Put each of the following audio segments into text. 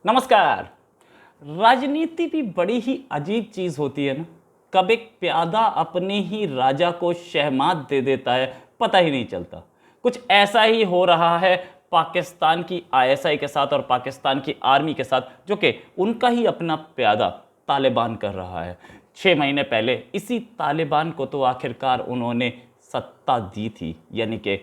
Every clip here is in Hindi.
नमस्कार। राजनीति भी बड़ी ही अजीब चीज होती है ना। कब एक प्यादा अपने ही राजा को शहमात दे देता है, पता ही नहीं चलता। कुछ ऐसा ही हो रहा है पाकिस्तान की आईएसआई के साथ और पाकिस्तान की आर्मी के साथ, जो कि उनका ही अपना प्यादा तालिबान कर रहा है। 6 महीने पहले इसी तालिबान को तो आखिरकार उन्होंने सत्ता दी थी, यानी कि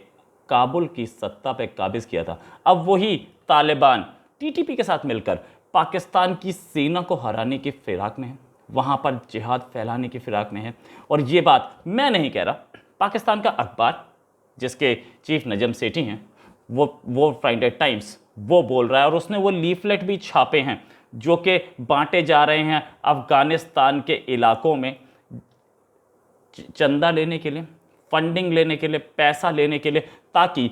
काबुल की सत्ता पे काबिज किया था। अब वही तालिबान टीटीपी के साथ मिलकर पाकिस्तान की सेना को हराने की फिराक में है, वहाँ पर जिहाद फैलाने की फिराक में है। और ये बात मैं नहीं कह रहा, पाकिस्तान का अखबार जिसके चीफ नजम सेठी हैं, वो फ्राइडे टाइम्स वो बोल रहा है, और उसने वो लीफलेट भी छापे हैं जो कि बांटे जा रहे हैं अफगानिस्तान के इलाकों में चंदा लेने के लिए, फंडिंग लेने के लिए, पैसा लेने के लिए, ताकि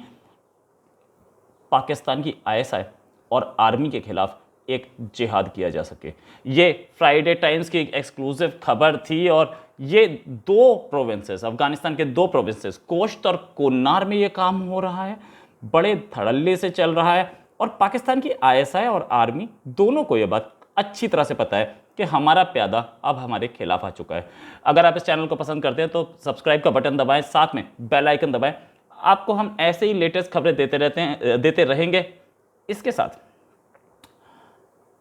पाकिस्तान की आईएसआई और आर्मी के खिलाफ एक जिहाद किया जा सके। ये फ्राइडे टाइम्स की एक एक्सक्लूसिव खबर थी, और ये दो प्रोविंसेस, अफगानिस्तान के दो प्रोविंसेस कोश्त और कुन्नार में ये काम हो रहा है, बड़े धड़ल्ले से चल रहा है। और पाकिस्तान की आईएसआई और आर्मी दोनों को ये बात अच्छी तरह से पता है कि हमारा प्यादा अब हमारे खिलाफ आ चुका है। अगर आप इस चैनल को पसंद करते हैं तो सब्सक्राइब का बटन दबाएं, साथ में बेल आइकन दबाएं। आपको हम ऐसे ही लेटेस्ट खबरें देते रहेंगे। इसके साथ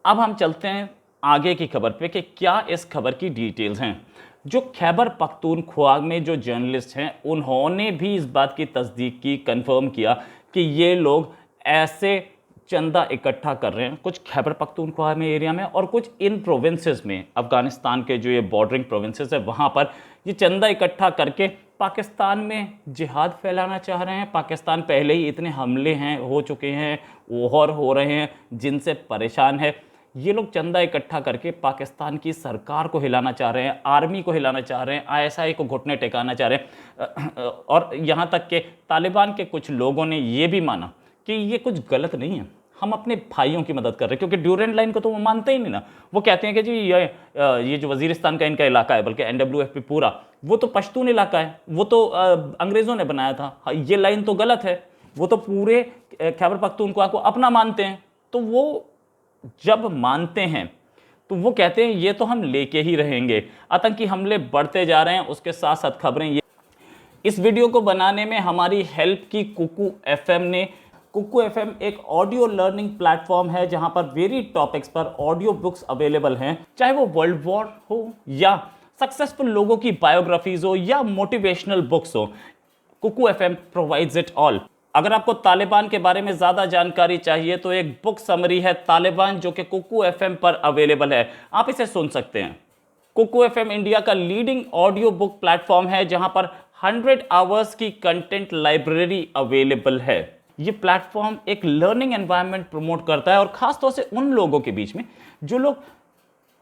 अब हम चलते हैं आगे की खबर पे कि क्या इस खबर की डिटेल्स हैं। जो खैबर पख्तूनख्वा में जो जर्नलिस्ट हैं, उन्होंने भी इस बात की तस्दीक की, कंफर्म किया कि ये लोग ऐसे चंदा इकट्ठा कर रहे हैं, कुछ खैबर पख्तूनख्वा में एरिया में और कुछ इन प्रोविंसेस में, अफगानिस्तान के जो ये बॉर्डरिंग प्रोविंसेस है वहाँ पर ये चंदा इकट्ठा करके पाकिस्तान में जिहाद फैलाना चाह रहे हैं। पाकिस्तान पहले ही इतने हमले हैं, हो चुके हैं और हो रहे हैं, जिनसे परेशान है। ये लोग चंदा इकट्ठा करके पाकिस्तान की सरकार को हिलाना चाह रहे हैं, आर्मी को हिलाना चाह रहे हैं, आईएसआई को घुटने टेकाना चाह रहे हैं। और यहाँ तक कि तालिबान के कुछ लोगों ने ये भी माना कि ये कुछ गलत नहीं है, हम अपने भाइयों की मदद कर रहे हैं, क्योंकि ड्यूरेंट लाइन को तो वो मानते ही नहीं ना। वो कहते हैं कि जी ये जो वजीरिस्तान का इनका इलाका है, बल्कि एनडब्ल्यूएफ पूरा, वो तो पश्तून इलाका है, वो तो अंग्रेज़ों ने बनाया था, ये लाइन तो गलत है। वो तो पूरे खैबर पख्तूनख्वा को अपना मानते हैं। तो वो जब मानते हैं तो वो कहते हैं ये तो हम लेके ही रहेंगे। आतंकी हमले बढ़ते जा रहे हैं, उसके साथ साथ खबरें। ये इस वीडियो को बनाने में हमारी हेल्प की कुकू एफएम ने। कुकू एफएम एक ऑडियो लर्निंग प्लेटफॉर्म है जहां पर वेरिड टॉपिक्स पर ऑडियो बुक्स अवेलेबल हैं, चाहे वो वर्ल्ड वॉर हो या सक्सेसफुल लोगों की बायोग्राफीज हो या मोटिवेशनल बुक्स हो। Kuku FM provides it all. अगर आपको तालिबान के बारे में ज़्यादा जानकारी चाहिए तो एक बुक समरी है तालिबान, जो कि कुकू एफएम पर अवेलेबल है, आप इसे सुन सकते हैं। कुकू एफएम इंडिया का लीडिंग ऑडियो बुक प्लेटफॉर्म है जहां पर 100 आवर्स की कंटेंट लाइब्रेरी अवेलेबल है। ये प्लेटफॉर्म एक लर्निंग एनवायरनमेंट प्रमोट करता है, और ख़ासतौर से उन लोगों के बीच में जो लोग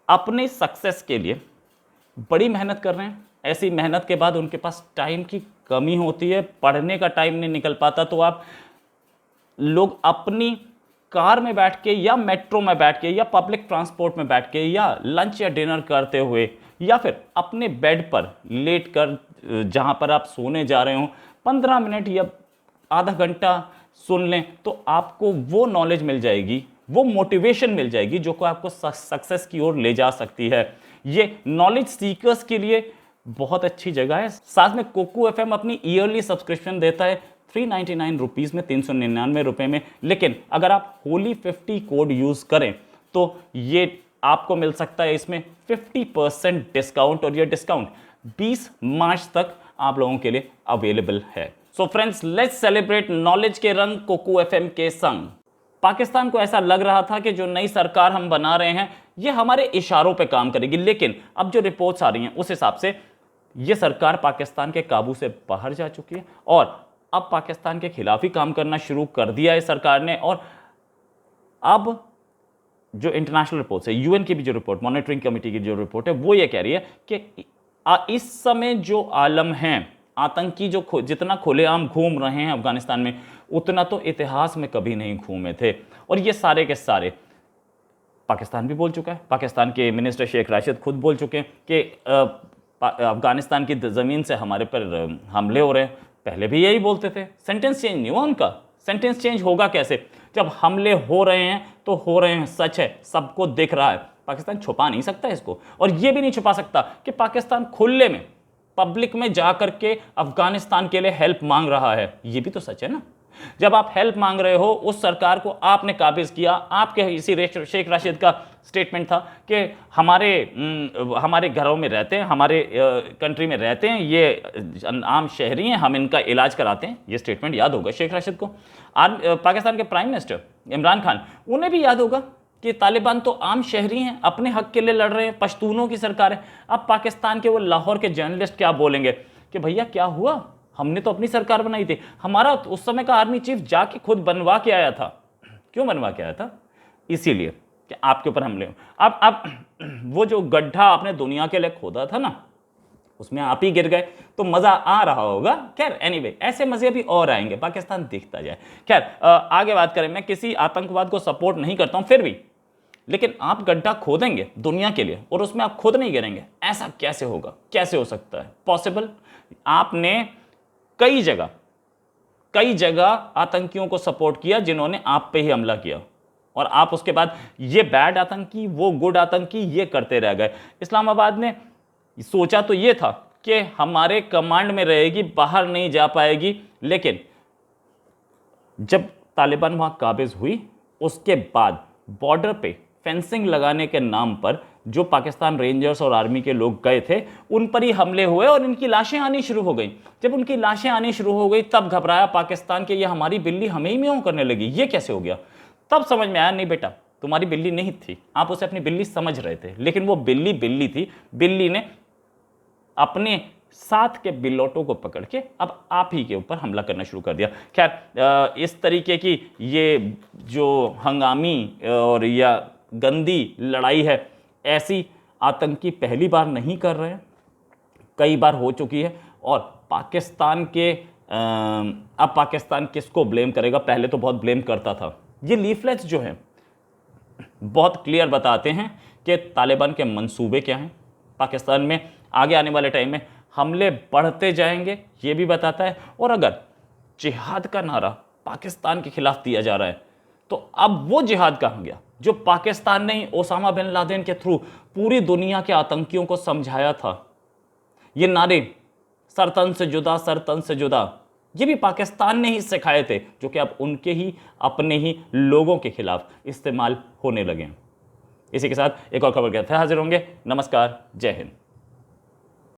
अपने सक्सेस के लिए बड़ी मेहनत कर रहे हैं। ऐसी मेहनत के बाद उनके पास टाइम की कमी होती है, पढ़ने का टाइम नहीं निकल पाता, तो आप लोग अपनी कार में बैठ के या मेट्रो में बैठ के या पब्लिक ट्रांसपोर्ट में बैठ के या लंच या डिनर करते हुए या फिर अपने बेड पर लेट कर जहाँ पर आप सोने जा रहे हो 15 मिनट या आधा घंटा सुन लें, तो आपको वो नॉलेज मिल जाएगी, वो मोटिवेशन मिल जाएगी जो को आपको सक्सेस की ओर ले जा सकती है। ये नॉलेज सीकर्स के लिए बहुत अच्छी जगह है। साथ में कुकू एफएम अपनी ईयरली सब्सक्रिप्शन देता है 399 रुपीज़ में, 399 रुपये में। लेकिन अगर आप होली 50 कोड यूज़ करें तो ये आपको मिल सकता है इसमें 50% डिस्काउंट, और ये डिस्काउंट 20 मार्च तक आप लोगों के लिए अवेलेबल है। So friends, let's celebrate knowledge के रंग कुकू एफएम के संग। पाकिस्तान को ऐसा लग रहा था कि जो नई सरकार हम बना रहे हैं ये हमारे इशारों पे काम करेगी, लेकिन अब जो रिपोर्ट्स आ रही हैं उस हिसाब से ये सरकार पाकिस्तान के काबू से बाहर जा चुकी है, और अब पाकिस्तान के खिलाफ ही काम करना शुरू कर दिया है सरकार ने। और अब जो इंटरनेशनल रिपोर्ट्स है, यूएन की भी जो रिपोर्ट, मॉनिटरिंग कमेटी की जो रिपोर्ट है, वो ये कह रही है कि इस समय जो आलम है, आतंकी जो जितना खुलेआम घूम रहे हैं अफगानिस्तान में, उतना तो इतिहास में कभी नहीं घूमे थे। और ये सारे के सारे पाकिस्तान भी बोल चुका है। पाकिस्तान के मिनिस्टर शेख राशिद खुद बोल चुके हैं कि अफगानिस्तान की ज़मीन से हमारे पर हमले हो रहे हैं। पहले भी यही बोलते थे, सेंटेंस चेंज नहीं हुआ उनका, सेंटेंस चेंज होगा कैसे? जब हमले हो रहे हैं तो हो रहे हैं, सच है, सबको दिख रहा है। पाकिस्तान छुपा नहीं सकता इसको, और ये भी नहीं छुपा सकता कि पाकिस्तान खुले में पब्लिक में जाकर के अफगानिस्तान के लिए हेल्प मांग रहा है। ये भी तो सच है ना। जब आप हेल्प मांग रहे हो, उस सरकार को आपने काबिज किया, आपके इसी शेख राशिद का स्टेटमेंट था कि हमारे घरों में रहते हैं, हमारे कंट्री में रहते हैं, ये आम शहरी हैं, हम इनका इलाज कराते हैं। ये स्टेटमेंट याद होगा शेख राशिद को। पाकिस्तान के प्राइम मिनिस्टर इमरान खान, उन्हें भी याद होगा कि तालिबान तो आम शहरी हैं, अपने हक के लिए लड़ रहे हैं, पश्तूनों की सरकार है। अब पाकिस्तान के वो लाहौर के जर्नलिस्ट क्या बोलेंगे कि भैया क्या हुआ, हमने तो अपनी सरकार बनाई थी, हमारा उस समय का आर्मी चीफ जाके खुद बनवा के आया था। क्यों बनवा के आया था? इसीलिए कि आपके ऊपर हमले हो। अब वो जो गड्ढा आपने दुनिया के लिए खोदा था ना, उसमें आप ही गिर गए, तो मजा आ रहा होगा। खैर एनीवे, ऐसे मजे भी और आएंगे, पाकिस्तान देखता जाए। खैर आगे बात करें, मैं किसी आतंकवाद को सपोर्ट नहीं करता हूं, फिर भी, लेकिन आप गड्ढा खोदेंगे दुनिया के लिए और उसमें आप खुद नहीं गिरेंगे, ऐसा कैसे होगा? कैसे हो सकता है पॉसिबल? आपने कई जगह आतंकियों को सपोर्ट किया जिन्होंने आप पे ही हमला किया, और आप उसके बाद ये बैड आतंकी, वो गुड आतंकी, ये करते रह गए। इस्लामाबाद ने सोचा तो ये था कि हमारे कमांड में रहेगी, बाहर नहीं जा पाएगी, लेकिन जब तालिबान वहां काबिज हुई, उसके बाद बॉर्डर पे फेंसिंग लगाने के नाम पर जो पाकिस्तान रेंजर्स और आर्मी के लोग गए थे, उन पर ही हमले हुए और इनकी लाशें आनी शुरू हो गई। जब उनकी लाशें आनी शुरू हो गई, तब घबराया पाकिस्तान के ये हमारी बिल्ली हमें ही म्याऊं करने लगी, ये कैसे हो गया? तब समझ में आया, नहीं बेटा, तुम्हारी बिल्ली नहीं थी, आप उसे अपनी बिल्ली समझ रहे थे, लेकिन वो बिल्ली थी। बिल्ली ने अपने साथ के बिल्लोटों को पकड़ के अब आप ही के ऊपर हमला करना शुरू कर दिया। खैर इस तरीके की ये जो हंगामी और या गंदी लड़ाई है, ऐसी आतंकी पहली बार नहीं कर रहे हैं, कई बार हो चुकी है। और पाकिस्तान के अब पाकिस्तान किसको ब्लेम करेगा? पहले तो बहुत ब्लेम करता था। ये लीफलेट्स जो हैं बहुत क्लियर बताते हैं कि तालिबान के मंसूबे क्या हैं, पाकिस्तान में आगे आने वाले टाइम में हमले बढ़ते जाएंगे, ये भी बताता है। और अगर जिहाद का नारा पाकिस्तान के खिलाफ दिया जा रहा है, तो अब वो जिहाद कहाँ गया जो पाकिस्तान ने ओसामा बिन लादेन के थ्रू पूरी दुनिया के आतंकियों को समझाया था? ये नारे सरतन से जुदा, सरतन से जुदा, ये भी पाकिस्तान ने ही सिखाए थे, जो कि अब उनके ही अपने ही लोगों के खिलाफ इस्तेमाल होने लगे हैं। इसी के साथ एक और खबर के साथ हाजिर होंगे। नमस्कार, जय हिंद।